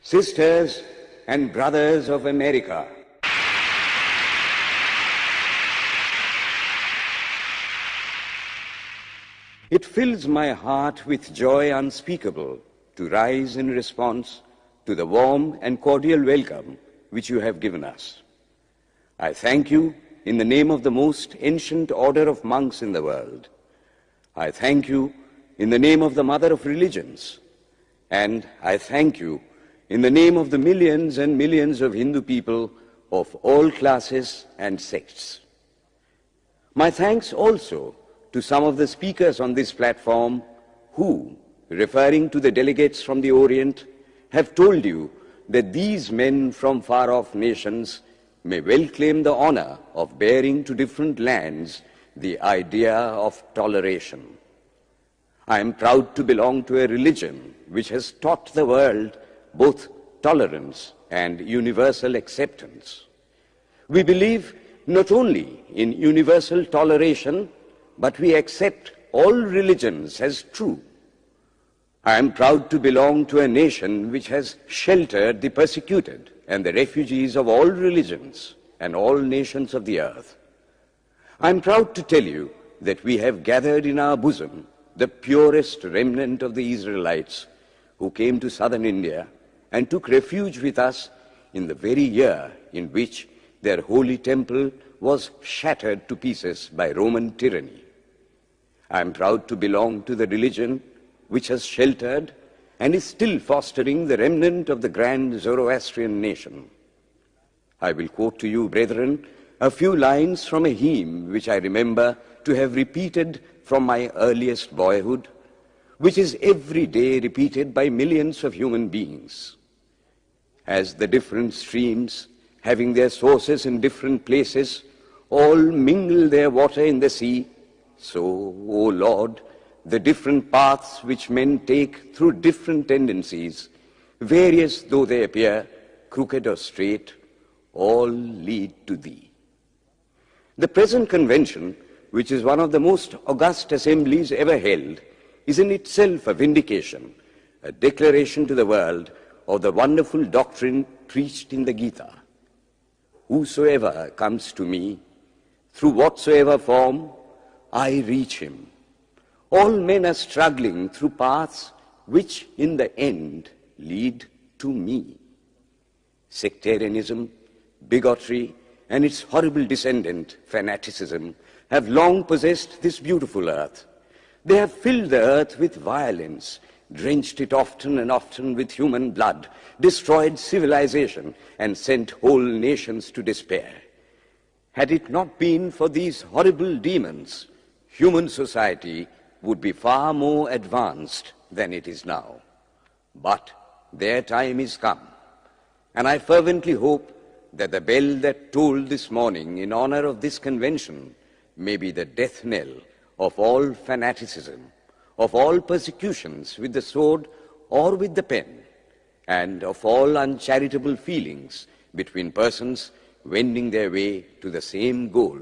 Sisters and brothers of America, it fills my heart with joy unspeakable to rise in response to the warm and cordial welcome which you have given us. I thank you in the name of the most ancient order of monks in the world. I thank you in the name of the mother of religions. And I thank you in the name of the millions and millions of Hindu people of all classes and sects. My thanks also to some of the speakers on this platform who, referring to the delegates from the Orient, have told you that these men from far-off nations may well claim the honor of bearing to different lands the idea of toleration. I am proud to belong to a religion which has taught the world both tolerance and universal acceptance. We believe not only in universal toleration, but we accept all religions as true. I am proud to belong to a nation which has sheltered the persecuted and the refugees of all religions and all nations of the earth. I am proud to tell you that we have gathered in our bosom the purest remnant of the Israelites who came to southern India and took refuge with us in the very year in which their holy temple was shattered to pieces by Roman tyranny. I am proud to belong to the religion which has sheltered and is still fostering the remnant of the grand Zoroastrian nation. I will quote to you, brethren, a few lines from a hymn which I remember to have repeated from my earliest boyhood, which is every day repeated by millions of human beings. As the different streams, having their sources in different places, all mingle their water in the sea, so, O Lord, the different paths which men take through different tendencies, various though they appear, crooked or straight, all lead to Thee. The present convention, which is one of the most august assemblies ever held, is in itself a vindication, a declaration to the world of the wonderful doctrine preached in the Gita. Whosoever comes to me, through whatsoever form, I reach him. All men are struggling through paths which in the end lead to me. Sectarianism, bigotry, and its horrible descendant, fanaticism, have long possessed this beautiful earth. They have filled the earth with violence, drenched it often and often with human blood, destroyed civilization, and sent whole nations to despair. Had it not been for these horrible demons, human society would be far more advanced than it is now. But their time is come, and I fervently hope that the bell that tolled this morning in honor of this convention may be the death knell of all fanaticism, of all persecutions with the sword or with the pen, and of all uncharitable feelings between persons wending their way to the same goal.